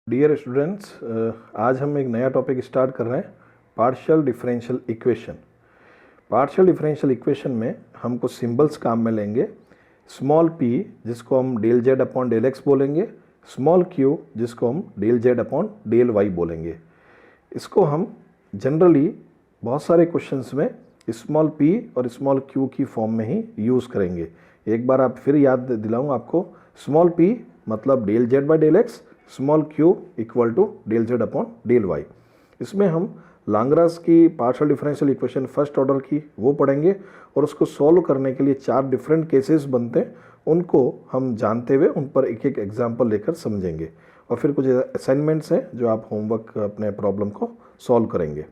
Dear students, आज हम एक नया टॉपिक स्टार्ट कर रहे हैं, partial differential equation. Partial differential equation में हम कुछ सिंबल्स काम में लेंगे। स्मॉल p जिसको हम del z upon del x बोलेंगे, स्मॉल q जिसको हम del z upon del y बोलेंगे। इसको हम जनरली बहुत सारे क्वेश्चंस में स्मॉल p और स्मॉल q की फॉर्म में ही यूज़ करेंगे। एक बार आप फिर याद दिलाऊँ आपको, स्मॉल p मतलब del z by del x, small q equal to del z upon del y. इसमें हम लाग्रांज की partial differential equation first order की वो पढ़ेंगे और उसको सॉल्व करने के लिए 4 डिफरेंट केसेस बनते हैं, उनको हम जानते हुए उन पर एक एक एग्जाम्पल लेकर समझेंगे और फिर कुछ असाइनमेंट्स हैं जो आप होमवर्क अपने प्रॉब्लम को सॉल्व करेंगे।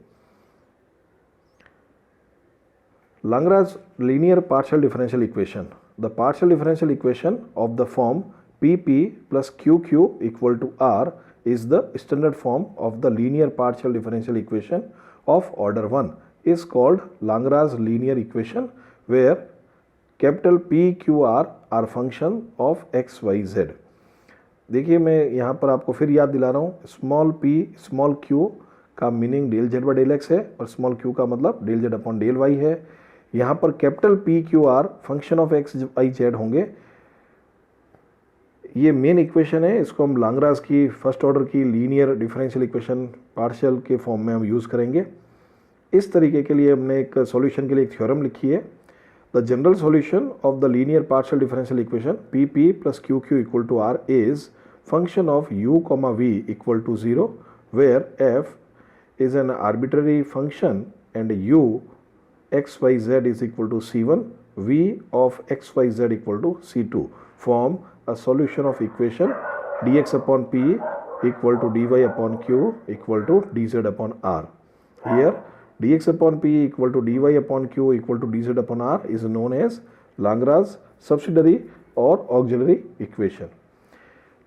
Lagrange linear partial differential equation, the partial differential equation of the form PP plus QQ equal to R is the standard form of the linear partial differential equation of order 1 is called Lagrange linear equation where capital P, Q, R are function of x, y, z। देखिए मैं यहाँ पर आपको फिर याद दिला रहा हूँ, स्मॉल p स्मॉल q का meaning del z by del x है और स्मॉल q का मतलब del z upon del y है। यहाँ पर capital P, Q, R function of x, y, z होंगे। ये मेन इक्वेशन है, इसको हम लाग्रांज की फर्स्ट ऑर्डर की लीनियर डिफरेंशियल इक्वेशन पार्शियल के फॉर्म में हम यूज़ करेंगे। इस तरीके के लिए हमने एक सॉल्यूशन के लिए एक थ्योरम लिखी है, the general solution of the linear partial differential equation p P plus Q Q equal to r is function of u comma v equal to 0 where f is an arbitrary function and u x y z is equal to C1, v of x y z equal to C2 form a solution of equation dx upon p equal to dy upon q equal to dz upon r. Here dx upon p equal to dy upon q equal to dz upon r is known as Lagrange subsidiary or auxiliary equation.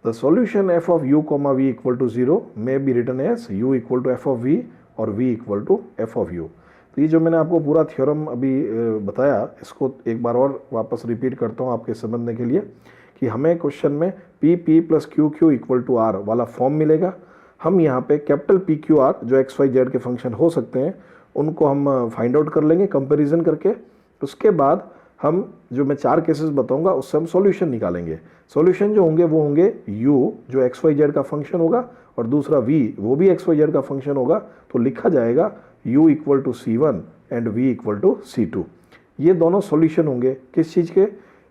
The solution f of u comma v equal to 0 may be written as u equal to f of v or v equal to f of u. तो ये जो मैंने आपको पूरा theorem अभी बताया, इसको एक बार और वापस रिपीट करता हूँ आपके समझने के लिए कि हमें क्वेश्चन में p P plus Q Q equal to r वाला फॉर्म मिलेगा। हम यहाँ पे कैपिटल पी क्यू आर जो एक्स वाई जेड के फंक्शन हो सकते हैं उनको हम फाइंड आउट कर लेंगे कंपैरिजन करके। उसके बाद हम जो मैं 4 केसेस बताऊंगा उससे हम सॉल्यूशन निकालेंगे। सॉल्यूशन जो होंगे वो होंगे u जो एक्स वाई जेड का फंक्शन होगा और दूसरा v वो भी एक्स वाई जेड का फंक्शन होगा, तो लिखा जाएगा u equal to C1 and v equal to C2। ये दोनों सॉल्यूशन होंगे किस चीज़ के,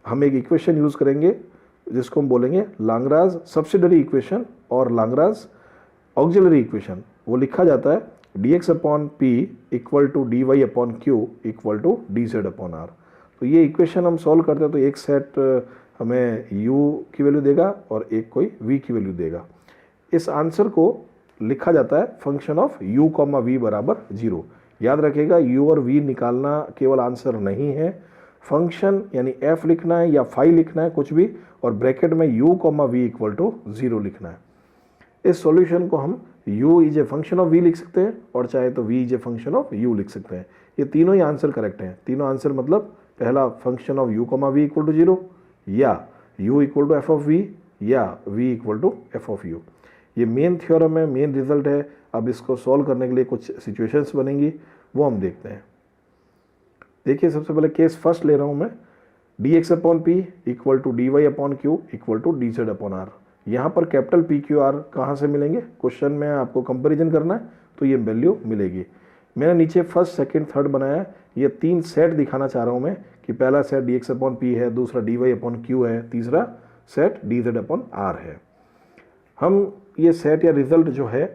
हम एक इक्वेशन यूज़ करेंगे जिसको हम बोलेंगे लाग्रांज सब्सिडरी इक्वेशन और लाग्रांज ऑक्सिलरी इक्वेशन। वो लिखा जाता है dx upon p equal to dy upon q equal to dz upon r। तो ये इक्वेशन हम सॉल्व करते हैं तो एक सेट हमें u की वैल्यू देगा और एक कोई v की वैल्यू देगा। इस आंसर को लिखा जाता है function of u comma v बराबर 0। याद रखिएगा u और v निकालना केवल आंसर नहीं है, फंक्शन यानी f लिखना है या फाई लिखना है कुछ भी, और ब्रैकेट में u comma v equal to 0 लिखना है। इस सॉल्यूशन को हम u is a function of v लिख सकते हैं और चाहे तो v is a function of u लिख सकते हैं। ये तीनों ही आंसर करेक्ट हैं। तीनों आंसर मतलब पहला function of u comma v equal to 0 या u equal to f of v या v equal to f of u। ये मेन थ्योरम है, मेन रिजल्ट है। अब इसको सॉल्व करने के लिए कुछ सिचुएशंस बनेंगी, वो हम देखते हैं। देखिए सबसे पहले केस फर्स्ट ले रहा हूँ मैं, dx upon p equal to dy upon q equal to dz upon r. यहाँ पर कैपिटल पी क्यू आर कहाँ से मिलेंगे, क्वेश्चन में आपको कंपैरिजन करना है तो ये वैल्यू मिलेगी। मैंने नीचे फर्स्ट सेकंड थर्ड बनाया है, ये 3 सेट दिखाना चाह रहा हूँ मैं कि पहला सेट dx अपॉन पी है, दूसरा dy अपॉन क्यू है, तीसरा सेट dz अपॉन आर है। हम ये सेट या रिजल्ट जो है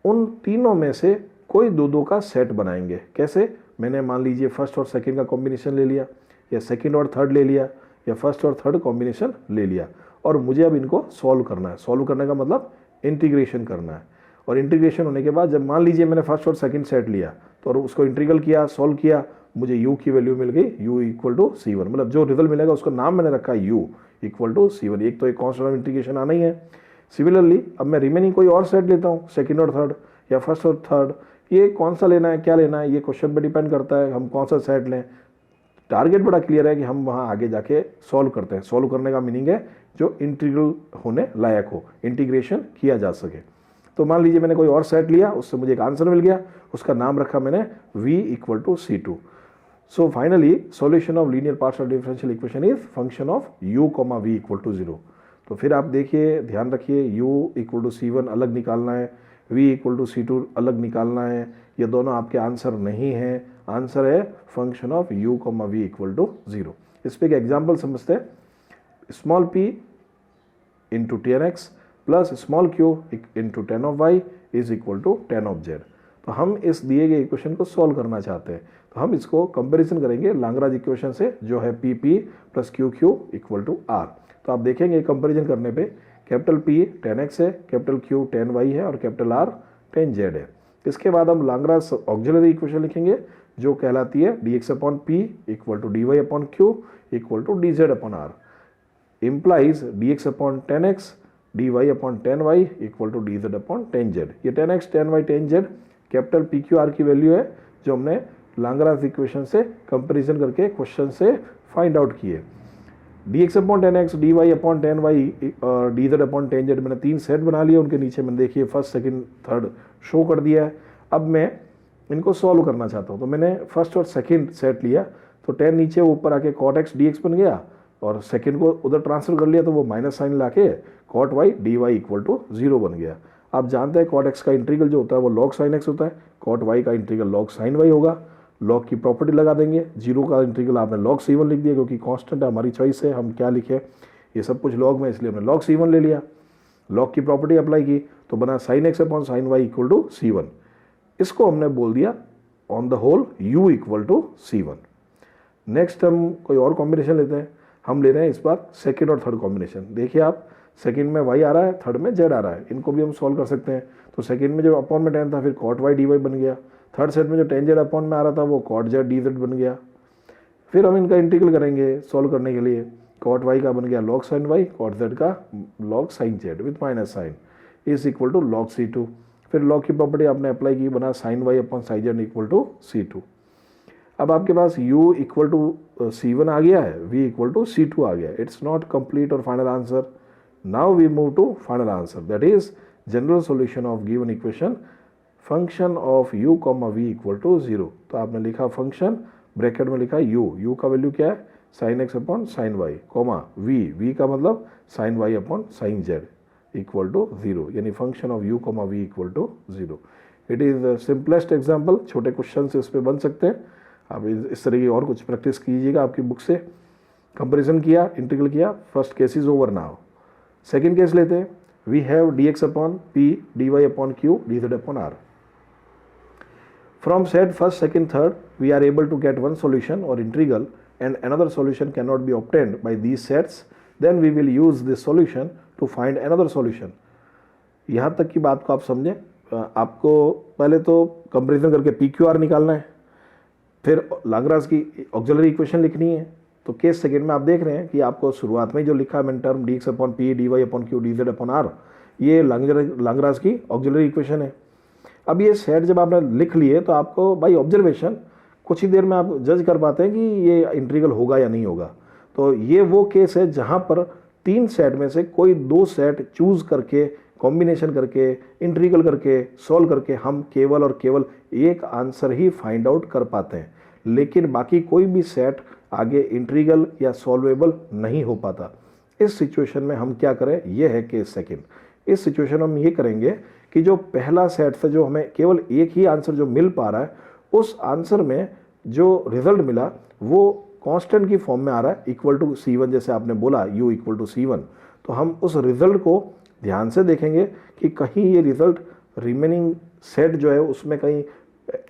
उन तीनों में से कोई दो का सेट बनाएंगे। कैसे, मैंने मान लीजिए फर्स्ट और सेकंड का कॉम्बिनेशन ले लिया या सेकंड और थर्ड ले लिया या फर्स्ट और थर्ड कॉम्बिनेशन ले लिया और मुझे अब इनको सॉल्व करना है। सॉल्व करने का मतलब इंटीग्रेशन करना है। और इंटीग्रेशन होने के बाद जब मान लीजिए मैंने फर्स्ट और सेकंड सेट लिया तो और उसको इंटीग्रल किया, सॉल्व किया, मुझे u की वैल्यू मिल गई u इक्वल टू C1। मतलब जो रिजल्ट मिलेगा उसका नाम मैंने रखा है u इक्वल टू C1। एक तो एक कॉन्स्टेंट ऑफ इंटीग्रेशन आना ही है। सिमिलरली अब मैं रिमेनिंग कोई और सेट लेता हूँ, सेकंड और थर्ड या फर्स्ट और थर्ड। ये कौन सा लेना है, क्या लेना है, ये क्वेश्चन पे डिपेंड करता है हम कौन सा सेट लें। टारगेट बड़ा क्लियर है कि हम वहाँ आगे जाके सॉल्व करते हैं। सॉल्व करने का मीनिंग है जो इंटीग्रल होने लायक हो, इंटीग्रेशन किया जा सके। तो मान लीजिए मैंने कोई और सेट लिया, उससे मुझे एक आंसर मिल गया, उसका नाम रखा मैंने v = C2। So finally solution of linear partial differential equation is function of u, v = 0। तो फिर आप देखिए, ध्यान रखिए, u = C1 अलग निकालना है, v = C2 अलग निकालना है। ये दोनों आपके आंसर नहीं है, आंसर है फंक्शन ऑफ u, v = 0। इस पर एक एग्जाम्पल समझते हैं। Small p into 10x plus small q into 10 is equal to 10 तो हम इस दिए गए इक्वेशन को सॉल्व करना चाहते हैं। तो हम इसको कंपैरिजन करेंगे लाग्रांज इक्वेशन से, जो है PP plus QQ equal to R। तो आप देखेंगे कंपैरिजन करने पे कैपिटल P 10x है, कैपिटल Q 10y है और कैपिटल R 10z है। इसके बाद हम लाग्रांज ऑक्सिलरी इक्वेशन लिखेंगे जो कहलाती है dx/p equal to dy/q equal to dz/r implies dx/10x dy/10y equal to dz/10z। ये 10x 10y 10z capital PQR की वैल्यू है जो हमने लाग्रांज इक्वेशन से कंपैरिजन करके क्वेश्चन से फाइंड आउट किए। dx/10x dy/10y और dz/10z मैंने 3 सेट बना लिए, उनके नीचे मैंने देखिए फर्स्ट सेकंड थर्ड शो कर दिया है। अब मैं इनको सॉल्व करना चाहता हूँ, तो मैंने फर्स्ट और सेकंड सेट लिया, तो 10 नीचे ऊपर आके cot x dx बन गया और सेकंड को उधर ट्रांसफर कर लिया तो वो माइनस साइन लाके cot y dy equal to 0 बन गया। आप जानते हैं cot x का इंटीग्रल जो होता है वो log sin x होता है, cot y का इंटीग्रल log sin y होगा। log की प्रॉपर्टी लगा देंगे, 0 का इंटीग्रल आपने log C1 लिख दिया क्योंकि कांस्टेंट है, हमारी चॉइस है हम क्या लिखे, ये सब कुछ log में, इसलिए हमने log C1 ले लिया। log की प्रॉपर्टी अप्लाई की तो बना sin x sin y equal to C1। इसको हमने बोल दिया on the whole u equal to C1। Next हम कोई और कॉम्बिनेशन लेते हैं, हम ले रहे हैं इस बार सेकेंड और थर्ड कॉम्बिनेशन। देखिए आप, सेकेंड में y आ रहा है, थर्ड में z आ रहा है, इनको भी हम सॉल्व कर सकते हैं। तो सेकेंड में जो अपॉन में 10 था फिर cot y dy बन गया, थर्ड सेट में जो 10z अपॉन में आ रहा था वो cot z dz बन गया। फिर हम इनका इंटीग्रल करेंगे सॉल्व करने के लिए, cot y का बन गया log sin y, cot z का log sin z with minus sign is equal to log C2। फिर log की प्रॉपर्टी आपने अप्लाई की, बना sin y upon sin z equal to C2। अब आपके पास u इक्वल टू C1 आ गया है, v इक्वल टू C2 आ गया। इट्स नॉट कंप्लीट और final answer. Now we move to final answer, that is general solution of given equation function of u, v equal to 0। तो आपने लिखा function, bracket में लिखा u का value क्या है sin x upon sin y, v का मतलब sin y upon sin z equal to 0, यानी function of u, v equal to 0। It is simplest example, छोटे क्वेश्चन इस पे बन सकते हैं। आप इस तरह की और कुछ प्रैक्टिस कीजिएगा आपकी बुक से। कंपैरिजन किया, इंटीग्रल किया, first case is over now. Second case लेते हैं, we have dx/p dy/q dz/r। From set first, second, third, we are able to get one solution or integral and another solution cannot be obtained by these sets, then we will use this solution to find another solution। यहाँ तक की बात को आप समझें। आपको पहले तो कंपैरिजन करके PQR निकालना है, फिर लाग्रांज की ऑक्सिलरी इक्वेशन लिखनी है। तो केस सेकंड में आप देख रहे हैं कि आपको शुरुआत में जो लिखा है मैंने टर्म dx/p dy/q dz/r, ये लाग्रांज की ऑक्सिलरी इक्वेशन है। अब ये सेट जब आपने लिख लिए तो आपको बाय ऑब्जर्वेशन कुछ ही देर में आप जज कर पाते हैं कि ये इंटीग्रल होगा या नहीं होगा। तो ये वो केस है जहाँ पर 3 सेट में से कोई 2 सेट चूज करके, कॉम्बिनेशन करके, इंटीग्रल करके, सॉल्व करके हम केवल और केवल एक आंसर ही फाइंड आउट कर पाते हैं, लेकिन बाकी कोई भी सेट आगे इंटीग्रल या सॉल्वेबल नहीं हो पाता। इस सिचुएशन में हम क्या करें, ये है केस सेकंड। इस सिचुएशन में हम ये करेंगे कि जो पहला सेट से जो हमें केवल एक ही आंसर जो मिल पा रहा है, उस आंसर में जो रिजल्ट मिला वो कांस्टेंट की फॉर्म में आ रहा है, इक्वल टू C1, जैसे आपने बोला u इक्वल टू C1। तो हम उस रिजल्ट को ध्यान से देखेंगे कि कहीं ये रिजल्ट रिमेनिंग सेट जो है उसमें कहीं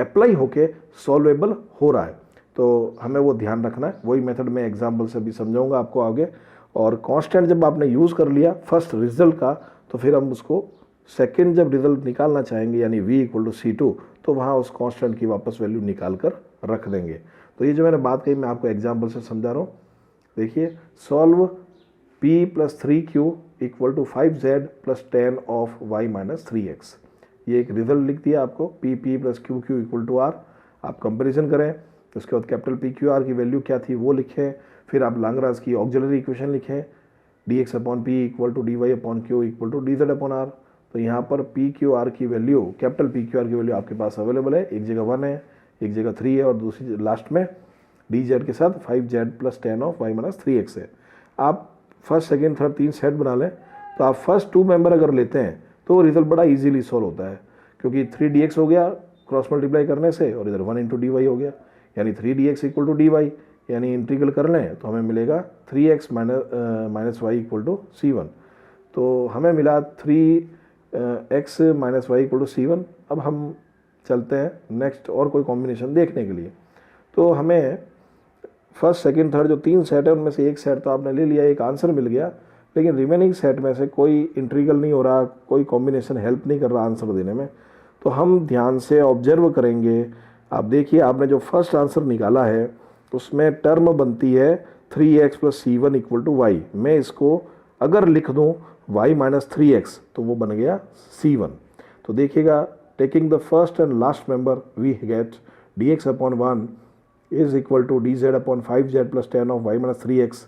अप्लाई होके सॉल्वेबल हो रहा है। तो हमें वो ध्यान रखना है, वही मेथड मैं एग्जाम्पल से भी समझाऊंगा आपको आगे। और कांस्टेंट जब आपने यूज़ कर लिया फर्स्ट रिजल्ट का, तो फिर हम उसको सेकेंड जब रिजल्ट निकालना चाहेंगे यानी v इक्वल टू C2, तो वहाँ उस कांस्टेंट की वापस वैल्यू निकाल कर रख देंगे। तो ये जो मैंने बात कही मैं आपको एग्जाम्पल से समझा रहा हूँ। देखिए, solve p + 3q equal to 5z + 10 of y - 3x। ये एक रिजल्ट लिख दिया आपको, p + q q equal to r। आप कंपेरिजन करें, उसके बाद कैपिटल पी क्यू आर की वैल्यू क्या थी वो लिखें, फिर आप लाग्रांज की ऑक्सिलरी इक्वेशन लिखें, d x upon p equal to d y upon q equal to d z upon r. तो यहाँ पर पी क्यू आर की value, capital P Q R की वैल्यू आपके पास अवेलेबल है, एक जगह 1 है, एक जगह 3 है, और दूसरी लास्ट में डी जेड के साथ 5z plus ten of y minus 3x है। आप फर्स्ट सेकेंड थर्ड 3 सेट बना लें, तो आप फर्स्ट 2 मेंबर अगर लेते हैं तो रिजल्ट बड़ा इजीली सॉल्व होता है, क्योंकि 3dx हो गया क्रॉस मल्टीप्लाई करने से, और इधर 1 इंटू डी वाई हो गया, यानी 3dx equal to d y, यानी इंटीग्रल कर लें तो हमें मिलेगा 3x minus Y equal to C1। तो हमें मिला 3x minus Y equal to C1। अब हम चलते हैं नेक्स्ट और कोई कॉम्बिनेशन देखने के लिए। तो हमें फर्स्ट सेकंड थर्ड जो 3 सेट है उनमें से एक सेट तो आपने ले लिया, एक आंसर मिल गया, लेकिन रिमेनिंग सेट में से कोई इंटीग्रल नहीं हो रहा, कोई कॉम्बिनेशन हेल्प नहीं कर रहा आंसर देने में। तो हम ध्यान से ऑब्जर्व करेंगे। आप देखिए, आपने जो फर्स्ट आंसर निकाला है उसमें टर्म बनती है 3x plus C1 equal to Y. मैं इसको अगर लिख दूँ y माइनस 3x तो वो बन गया C1। तो देखिएगा, taking the first and last member we get dx upon 1 is equal to d z upon 5z plus ten of y minus 3x।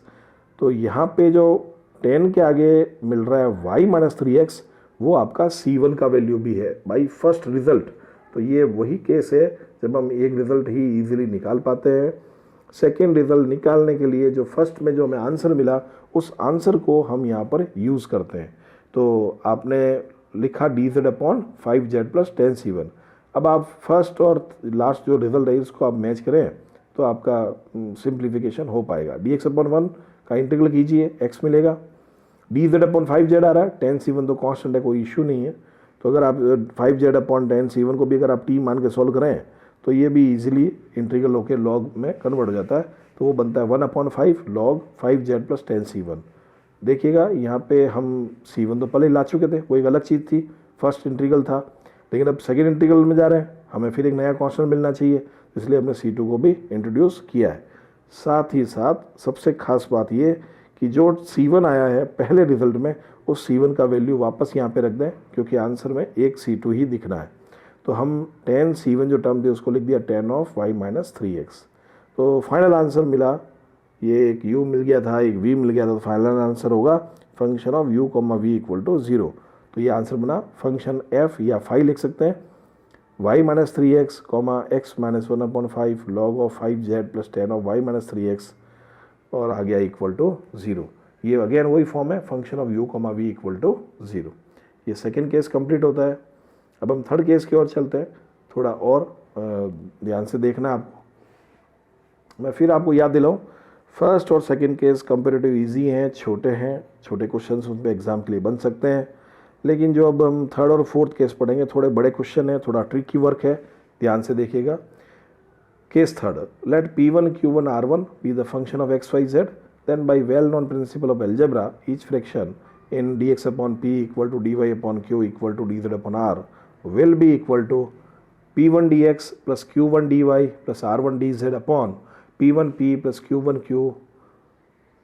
तो यहाँ पे जो 10 के आगे मिल रहा है y माइनस 3x, वो आपका C1 का वैल्यू भी है बाई फर्स्ट रिजल्ट। तो ये वही केस है जब हम एक रिजल्ट ही इजीली निकाल पाते हैं। सेकेंड रिजल्ट निकालने के लिए जो फर्स्ट में जो हमें आंसर मिला उस आंसर को हम यहाँ पर यूज़ करते हैं। तो आपने लिखा D z upon 5z plus 10C1। अब आप फर्स्ट और लास्ट जो रिजल्ट है इसको आप मैच करें तो आपका सिंप्लीफिकेशन हो पाएगा। डी एक्स अपॉन 1 का इंटीग्रल कीजिए, x मिलेगा, डी जेड अपॉन 5z आ रहा है, 10C1 तो कांस्टेंट है, कोई इशू नहीं है। तो अगर आप 5z अपॉन 10C1 को भी अगर आप t मान के सॉल्व करें तो ये भी इजीली इंटीग्रल होकर लॉग में कन्वर्ट हो जाता है। तो वो बनता है 1/5 लॉग 5z प्लस 10C1। देखिएगा यहाँ पे हम C1 तो पहले ही ला चुके थे, वो एक अलग चीज़ थी, फर्स्ट इंटीग्रल था, लेकिन अब सेकेंड इंटीग्रल में जा रहे हैं, हमें फिर एक नया कांस्टेंट मिलना चाहिए, इसलिए हमने C2 को भी इंट्रोड्यूस किया है। साथ ही साथ सबसे खास बात ये कि जो C1 आया है पहले रिजल्ट में, उस C1 का वैल्यू वापस यहाँ पे रख दें, क्योंकि आंसर में एक C2 ही दिखना है। तो हम 10C1 जो टर्म थी उसको लिख दिया 10 ऑफ y माइनस 3x। तो फाइनल आंसर मिला, ये एक u मिल गया था, एक v मिल गया था, तो फाइनल आंसर होगा function of u comma v equal to 0। तो ये आंसर बना फंक्शन f या फाई लिख सकते हैं y minus 3x comma x minus 1/5 log of 5z plus 10 of y minus 3x, और आ गया इक्वल टू 0। ये अगेन वही फॉर्म है, function of u comma v equal to 0। ये सेकेंड केस कंप्लीट होता है। अब हम थर्ड केस की ओर चलते हैं, थोड़ा और ध्यान से देखना आपको। मैं फिर आपको याद दिलाऊं, फर्स्ट और सेकंड केस कंपेरेटिव इजी हैं, छोटे क्वेश्चंस उन पे एग्जाम के लिए बन सकते हैं। लेकिन जो अब हम थर्ड और फोर्थ केस पढ़ेंगे थोड़े बड़े क्वेश्चन है, थोड़ा ट्रिकी वर्क है, ध्यान से देखिएगा। Case third, let P1 Q1 R1 be the function of x y z, then by well known principle of algebra each fraction in dx upon p equal to dy upon q equal to dz upon r will be equal to p1 dx plus q1 dy plus r1 dz upon p1 p plus q1 q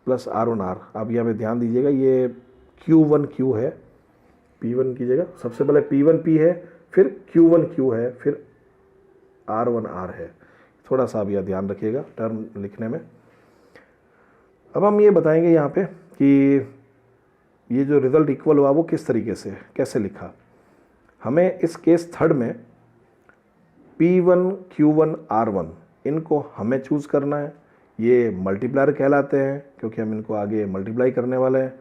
plus r1 r। आप यहाँ पे ध्यान दीजिएगा, ये q1 q है, p1 की जगह सबसे पहले p1 p है, फिर q1 q है, फिर r1 r है। थोड़ा सा आप यह ध्यान रखिएगा टर्म लिखने में। अब हम ये बताएंगे यहाँ पे कि ये जो रिजल्ट इक्वल हुआ वो किस तरीके से, कैसे लिखा। हमें इस केस थर्ड में P1 Q1 R1 इनको हमें चूज़ करना है। ये मल्टीप्लायर कहलाते हैं क्योंकि हम इनको आगे मल्टीप्लाई करने वाले हैं।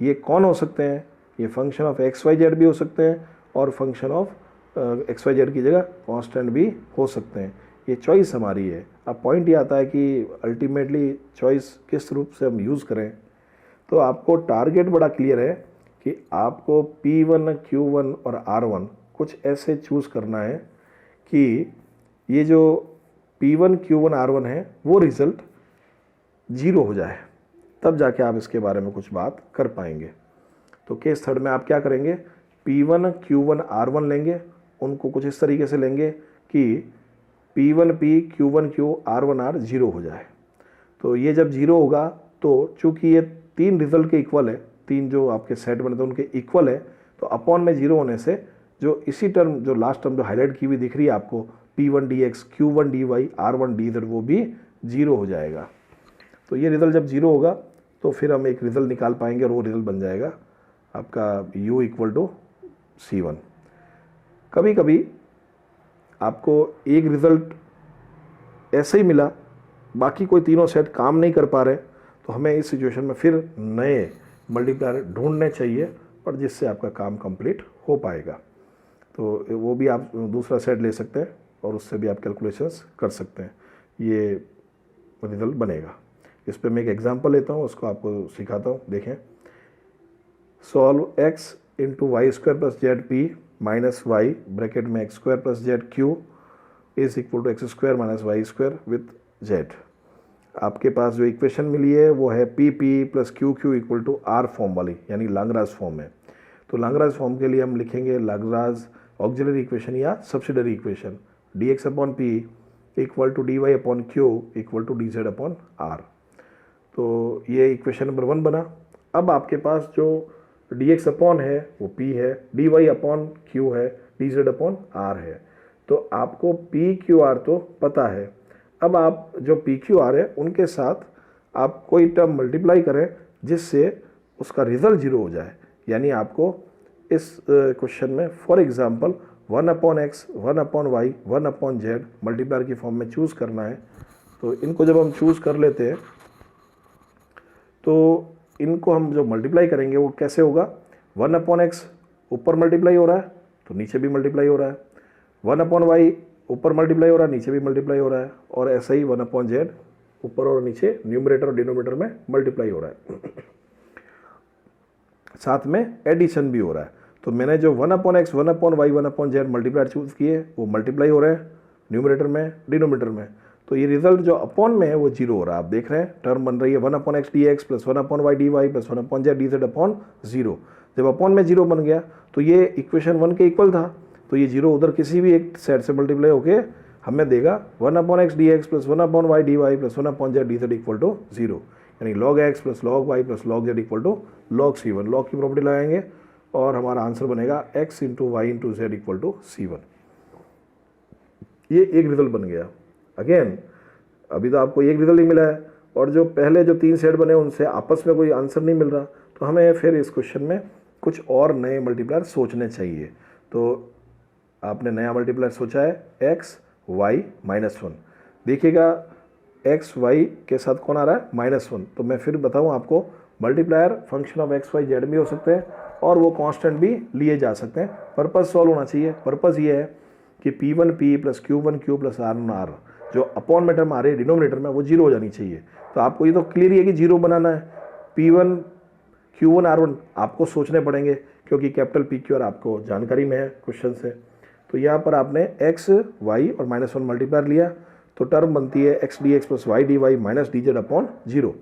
ये कौन हो सकते हैं? ये function of x y z भी हो सकते हैं और function of x y z की जगह कांस्टेंट भी हो सकते हैं। ये चॉइस हमारी है। अब पॉइंट ये आता है कि अल्टीमेटली चॉइस किस रूप से हम यूज़ करें। तो आपको टारगेट बड़ा क्लियर है कि आपको P1 Q1 और R1 कुछ ऐसे चूज़ करना है कि ये जो P1 Q1 R1 है वो रिज़ल्ट 0 हो जाए, तब जाके आप इसके बारे में कुछ बात कर पाएंगे। तो केस थर्ड में आप क्या करेंगे, P1 Q1 R1 लेंगे, उनको कुछ इस तरीके से लेंगे कि P1 P Q1 Q R1 R 0 हो जाए। तो ये जब 0 होगा तो चूँकि ये 3 रिजल्ट के इक्वल है, 3 जो आपके सेट बने थे उनके इक्वल है, तो अपॉन में 0 होने से जो इसी टर्म जो लास्ट टर्म जो हाईलाइट की हुई दिख रही है आपको P1 dx, Q1 dy, R1 dz वो भी 0 हो जाएगा। तो ये रिजल्ट जब 0 होगा तो फिर हम एक रिजल्ट निकाल पाएंगे और वो रिजल्ट बन जाएगा आपका u इक्वल टू C1। कभी कभी आपको एक रिजल्ट ऐसे ही मिला, बाकी कोई तीनों सेट काम नहीं कर पा रहे, तो हमें इस सिचुएशन में फिर नए मल्टीप्लायर ढूंढने चाहिए पर जिससे आपका काम कंप्लीट हो पाएगा। तो वो भी आप दूसरा सेट ले सकते हैं और उससे भी आप कैलकुलेशंस कर सकते हैं, ये रिजल्ट बनेगा। इस पर मैं एक एग्जांपल लेता हूँ, उसको आपको सिखाता हूँ। देखें, solve x into Y square plus Z P minus Y bracket में X square plus Z Q is equal to X square minus Y square with Z. आपके पास जो इक्वेशन मिली है वो है P P plus Q Q equal to R form वाली, यानी लाग्रांज फॉर्म है। तो लाग्रांज फॉर्म के लिए हम लिखेंगे लाग्रांज ऑक्सिलरी इक्वेशन या subsidiary equation, d x upon p equal to d y upon q equal to d z upon r. तो ये इक्वेशन नंबर 1 बना। अब आपके पास जो डी एक्स अपॉन है वो पी है, डी वाई अपॉन क्यू है, डी जेड अपॉन आर है। तो आपको पी क्यू आर तो पता है। अब आप जो पी क्यू आर है उनके साथ आप कोई टर्म मल्टीप्लाई करें जिससे उसका रिजल्ट 0 हो जाए। यानी आपको इस क्वेश्चन में for example 1 upon x, 1 upon y, 1 upon z multiplier की फॉर्म में चूज़ करना है। तो इनको जब हम चूज़ कर लेते हैं तो इनको हम जो मल्टीप्लाई करेंगे वो कैसे होगा, 1 अपॉन एक्स ऊपर मल्टीप्लाई हो रहा है तो नीचे भी मल्टीप्लाई हो रहा है, 1 अपॉन वाई ऊपर मल्टीप्लाई हो रहा है नीचे भी मल्टीप्लाई हो रहा है, और ऐसा ही 1 अपॉन जेड ऊपर और नीचे न्यूमरेटर और डिनोमिनेटर में मल्टीप्लाई हो रहा है, साथ में एडिशन भी हो रहा है। तो मैंने जो 1 upon x, 1 upon y, 1 upon z multiplier choose किए वो मल्टीप्लाई हो रहे हैं न्यूमरेटर में डिनोमिनेटर में। तो ये रिजल्ट जो अपॉन में है वो 0 हो रहा है। आप देख रहे हैं टर्म बन रही है 1 upon x d x plus 1 upon y d y plus 1 upon z d z upon 0। जब अपॉन में 0 बन गया तो ये इक्वेशन 1 के इक्वल था, तो ये 0 उधर किसी भी एक सेट से मल्टीप्लाई होके हमें देगा 1 upon x d x plus 1 upon y d y plus 1 upon z d z equal to 0, यानी log x plus log y plus log z equal to log C1। Log की property लगाएंगे और हमारा answer बनेगा x into y into z equal to C1। ये एक result बन गया। अगेन अभी तो आपको एक रिजल्ट ही मिला है और जो पहले जो 3 सेट बने उनसे आपस में कोई आंसर नहीं मिल रहा, तो हमें फिर इस क्वेश्चन में कुछ और नए मल्टीप्लायर सोचने चाहिए। तो आपने नया मल्टीप्लायर सोचा है x y -1। देखिएगा x y के साथ कौन आ रहा है -1। तो मैं फिर बताऊं आपको, multiplier function of x y z भी हो सकते हैं और वो कांस्टेंट भी लिए जा सकते हैं। पर्पस सॉल्व होना चाहिए। पर्पस ये है कि P1 P plus Q1 Q plus R1 R जो अपॉन में टर्म आ रही है डिनोमिनेटर में वो 0 हो जानी चाहिए। तो आपको ये तो क्लियर है कि 0 बनाना है। P1 Q1 R1 आपको सोचने पड़ेंगे क्योंकि कैपिटल P Q R आपको जानकारी में है क्वेश्चन से। तो यहाँ पर आपने x y और -1 मल्टीप्लायर लिया तो टर्म बनती है x d x plus y d y minus d z upon 0।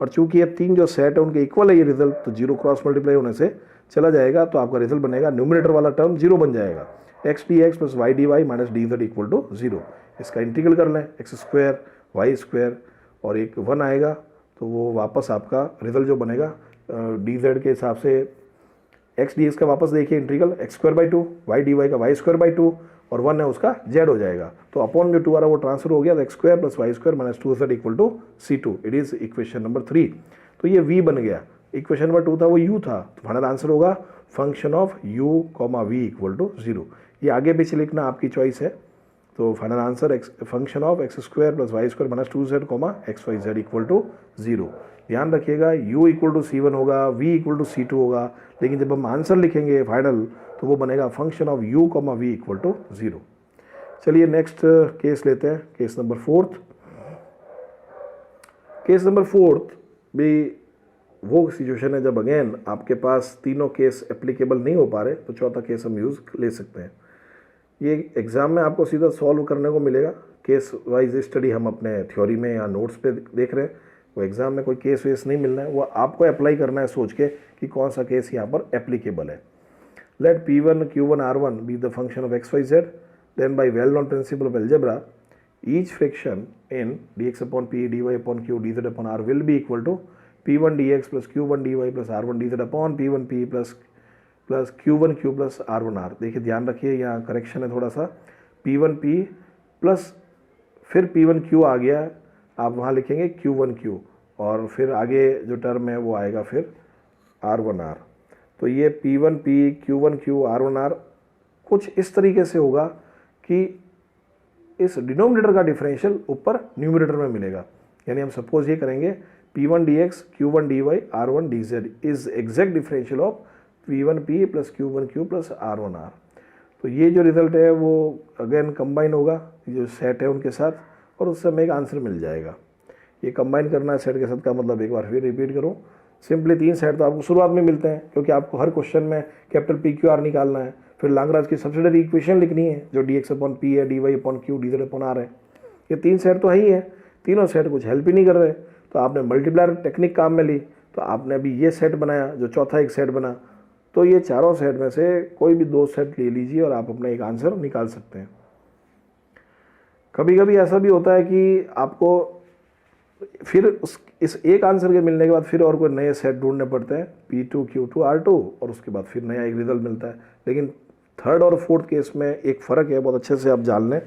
और चूंकि ये 3 जो सेट है उनके इक्वल है ये रिजल्ट, तो 0 क्रॉस मल्टीप्लाई होने से चला जाएगा, तो आपका रिजल्ट बनेगा न्यूमरेटर वाला टर्म 0 बन जाएगा, x d x plus y d y minus d z equal to 0। इसका इंटीग्रल कर लें, एक्स स्क्वायर वाई स्क्वायर और एक 1 आएगा, तो वो वापस आपका रिजल्ट जो बनेगा डी जेड के हिसाब से एक्स डी एक्स का वापस देखिए integral x square by 2, y d y का वाई स्क्वायर बाई 2 और 1 है उसका जेड हो जाएगा। तो अपॉन जो 2 आ रहा है वो ट्रांसफर हो गया, तो x square plus y square minus 2z equal to C2। It is equation number 3। तो ये v बन गया। इक्वेशन नंबर 2 था वो u था, तो फाइनल आंसर होगा function of u v equal to 0। ये आगे पीछे लिखना आपकी चॉइस है। तो final answer function of x square plus y square minus 2z x y z equal to 0। ध्यान रखिएगा u इक्वल टू C1 होगा, v इक्वल टू C2 होगा, लेकिन जब हम आंसर लिखेंगे फाइनल तो वो बनेगा function of u v equal to 0। चलिए नेक्स्ट केस लेते हैं, केस नंबर 4। केस नंबर 4 भी वो सिचुएशन है जब अगेन आपके पास तीनों केस एप्लीकेबल नहीं हो पा रहे, तो चौथा केस हम यूज़ ले सकते हैं। ये एग्ज़ाम में आपको सीधा सॉल्व करने को मिलेगा। केस वाइज स्टडी हम अपने थ्योरी में या नोट्स पे देख रहे हैं, वो एग्ज़ाम में कोई केस वेस नहीं मिलना है, वो आपको अप्लाई करना है सोच के कि कौन सा केस यहाँ पर एप्लीकेबल है। Let P1 Q1 R1 be the function of x y z, then by well known principle of algebra each fraction in dx upon p dy upon q dz upon r will be equal to P1 dx plus Q1 dy plus R1 dz upon P1 p plus Q1 q plus R1 r। देखिए ध्यान रखिए यहाँ correction है थोड़ा सा, P1 p plus फिर P1Q आ गया, आप वहाँ लिखेंगे Q1Q, और फिर आगे जो टर्म है वो आएगा फिर R1R। तो ये P1P Q1Q R1R कुछ इस तरीके से होगा कि इस डिनोमिनेटर का डिफरेंशियल ऊपर न्यूमरेटर में मिलेगा। यानी हम सपोज ये करेंगे P1 dx Q1 dy R1 dz is exact differential of P1P plus Q1Q plus R1R। तो ये जो रिजल्ट है वो अगेन कंबाइन होगा जो सेट है उनके साथ, और उससे हमें एक आंसर मिल जाएगा। ये कंबाइन करना है सेट के साथ का मतलब, एक बार फिर रिपीट करूँ, सिंपली 3 सेट तो आपको शुरुआत में मिलते हैं, क्योंकि आपको हर क्वेश्चन में कैपिटल PQR निकालना है, फिर लाग्रांज की सब्सिडियरी इक्वेशन लिखनी है जो dx/p है, dy/q dz/r है। ये 3 सेट तो है ही है, तीनों सेट कुछ हेल्प ही नहीं कर रहे। तो आपने मल्टीप्लायर टेक्निक काम में ली, तो आपने अभी ये सेट बनाया जो चौथा एक सेट बना, तो ये चारों सेट में से कोई भी 2 सेट ले लीजिए और आप अपना एक आंसर निकाल सकते हैं। कभी कभी ऐसा भी होता है कि आपको फिर इस एक आंसर के मिलने के बाद फिर और कोई नए सेट ढूंढने पड़ते हैं P2 Q2 R2, और उसके बाद फिर नया एक रिजल्ट मिलता है। लेकिन थर्ड और फोर्थ केस में एक फ़र्क है, बहुत अच्छे से आप जान लें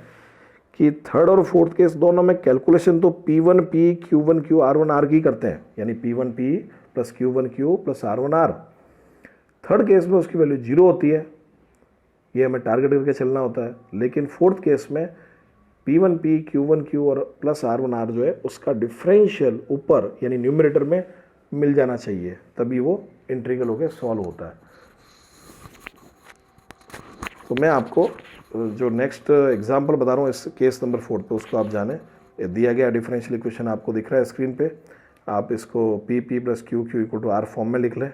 कि थर्ड और फोर्थ केस दोनों में कैलकुलेशन तो P1P Q1Q R1R की करते हैं, यानी P1P plus Q1Q plus R1R। Third case में उसकी वैल्यू 0 होती है, ये हमें टारगेट करके चलना होता है। लेकिन फोर्थ केस में P1P Q1Q और प्लस R1R जो है उसका डिफरेंशियल ऊपर यानी न्यूमरेटर में मिल जाना चाहिए, तभी वो इंटीग्रल होकर सॉल्व होता है। तो मैं आपको जो नेक्स्ट एग्जांपल बता रहा हूँ इस केस नंबर 4 पे, उसको आप जाने। दिया गया डिफरेंशियल इक्वेशन आपको दिख रहा है स्क्रीन पे, आप इसको P plus Q equal to R form में लिख लें।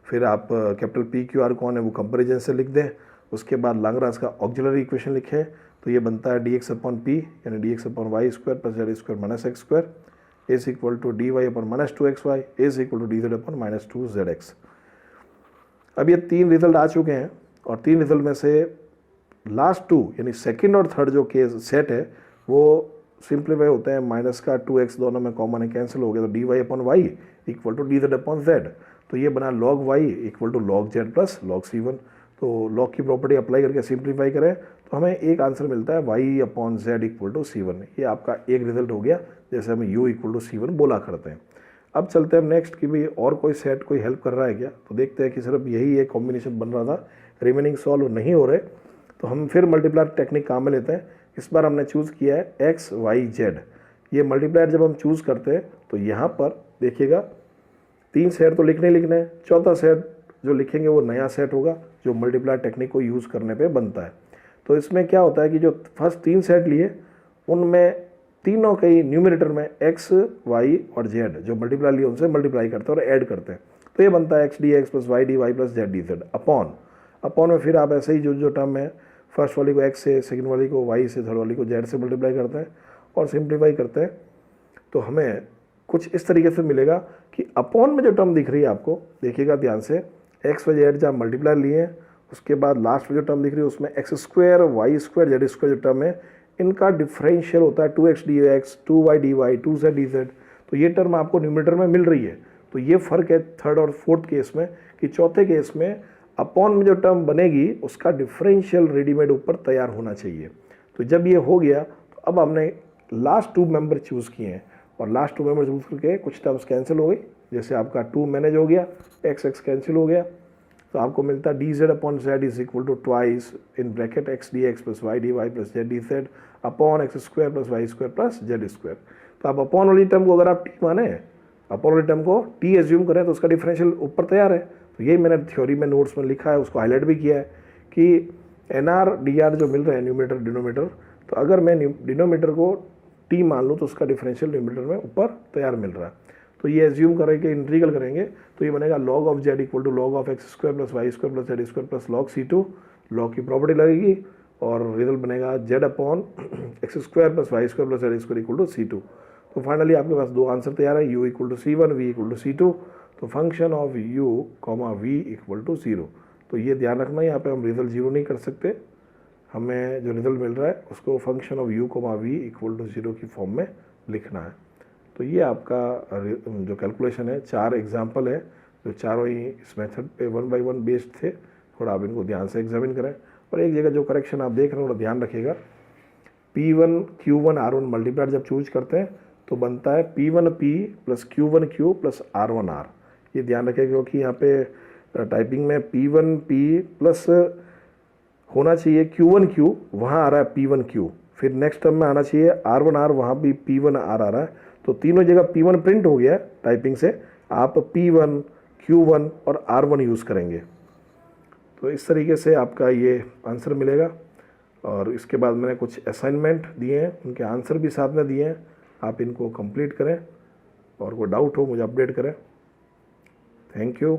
फिर आप कैपिटल PQR कौन है वो कंपेरिजन से लिख दें। उसके बाद लाग्रांज का ऑक्सिलरी इक्वेशन लिखें, तो ये बनता है dx/p यानी dx/y square plus z square minus x square is equal to dy/-2xy is equal to dz/-2zx। अब ये 3 रिजल्ट आ चुके हैं, और 3 रिजल्ट में से लास्ट 2 यानी सेकंड और थर्ड जो केस सेट है वो सिंप्लीफाई होते हैं, माइनस का 2x दोनों में कॉमन है, कैंसिल हो गया, तो dy/y इक्वल टू dz/z। तो ये बना log y equal to log z plus log c1। तो log की प्रॉपर्टी अप्लाई करके सिंप्लीफाई करें तो हमें एक आंसर मिलता है y/z इक्वल टू c1। ये आपका एक रिजल्ट हो गया, जैसे हम u इक्वल टू c1 बोला करते हैं। अब चलते हैं नेक्स्ट कि भाई और कोई सेट कोई हेल्प कर रहा है क्या। तो देखते हैं कि सिर्फ यही एक कॉम्बिनेशन बन रहा था, रिमेनिंग सॉल्व नहीं हो रहे, तो हम फिर मल्टीप्लायर टेक्निक काम में लेते हैं। इस बार हमने चूज़ किया है x y z। ये मल्टीप्लायर जब हम चूज़ करते हैं तो यहाँ पर देखिएगा 3 सेट तो लिखने हैं, चौथा सेट जो लिखेंगे वो नया सेट होगा जो मल्टीप्लायर टेक्निक को यूज़ करने पे बनता है। तो इसमें क्या होता है कि जो फर्स्ट 3 सेट लिए उनमें तीनों के न्यूमरेटर में x y और z जो मल्टीप्लाई लिए उनसे मल्टीप्लाई करते हैं और ऐड करते हैं। तो ये बनता है x dx plus y dy plus z dz upon में फिर आप ऐसे ही जो टर्म है फर्स्ट वाली को x से, सेकंड वाली को y से, थर्ड वाली को z से मल्टीप्लाई करते हैं और सिंप्लीफाई करते हैं। तो हमें कुछ इस तरीके से मिलेगा कि अपॉन में जो टर्म दिख रही है आपको देखिएगा ध्यान से, x व z जब मल्टीप्लाई लिए हैं उसके बाद लास्ट में जो टर्म दिख रही है उसमें x square y square z square जो टर्म है इनका डिफरेंशियल होता है 2x dx 2y dy 2z dz। तो ये टर्म आपको न्यूमरेटर में मिल रही है। तो ये फ़र्क है थर्ड और फोर्थ केस में कि चौथे केस में अपॉन में जो टर्म बनेगी उसका डिफरेंशियल रेडीमेड ऊपर तैयार होना चाहिए। तो जब ये हो गया तो अब हमने लास्ट 2 मेंबर चूज़ किए हैं और लास्ट 2 मेंबर चूज़ करके कुछ टर्म्स कैंसिल हो गई, जैसे आपका 2 मैनेज हो गया, x कैंसिल हो गया, तो आपको मिलता है dz/z is equal to twice in bracket x dx plus y dy plus z dz upon x square plus y square plus z square. तो आप अपॉन वाली टर्म को अगर आप t माने, अपॉन वाली टर्म को t एज्यूम करें तो उसका डिफरेंशियल ऊपर तैयार है। तो यही मैंने थ्योरी में नोट्स में लिखा है, उसको हाईलाइट भी किया है कि nr dr जो मिल रहे हैं न्यूमरेटर डिनोमीटर, तो अगर मैं डिनोमीटर को t मान लूँ तो उसका डिफरेंशियल न्यूमरेटर में ऊपर तैयार मिल रहा है। तो ये एज्यूम करेंगे, इंटीग्रल करेंगे तो ये बनेगा log of z equal to log of x square plus y square plus z square plus log c2। log की प्रॉपर्टी लगेगी और रिजल्ट बनेगा z अपॉन x square plus y square plus z square equal to c2। तो finally आपके पास 2 answer तैयार है, u equal to c1 v equal to c2। तो function of u v equal to 0। तो ये ध्यान रखना, यहाँ पे हम रिजल्ट 0 नहीं कर सकते, हमें जो रिजल्ट मिल रहा है उसको function of u v equal to 0 की फॉर्म में लिखना है। तो ये आपका जो कैलकुलेशन है, 4 एग्जाम्पल है जो चारों ही इस मेथड पे 1 बाय 1 बेस्ड थे। थोड़ा आप इनको ध्यान से एग्जामिन करें और एक जगह जो करेक्शन आप देख रहे हैं थोड़ा ध्यान रखिएगा P1 Q1 R1 मल्टीप्लायर जब चूज करते हैं तो बनता है P1P plus Q1Q plus R1R। ये ध्यान रखें क्योंकि यहाँ पे टाइपिंग में P1P प्लस होना चाहिए Q1Q, वहाँ आ रहा है P1Q, फिर नेक्स्ट टर्म में आना चाहिए R1R, वहाँ भी P1R आ रहा है। तो तीनों जगह P1 प्रिंट हो गया है टाइपिंग से, आप P1 Q1 और R1 यूज़ करेंगे। तो इस तरीके से आपका ये आंसर मिलेगा। और इसके बाद मैंने कुछ असाइनमेंट दिए हैं, उनके आंसर भी साथ में दिए हैं, आप इनको कंप्लीट करें और कोई डाउट हो मुझे अपडेट करें। Thank you.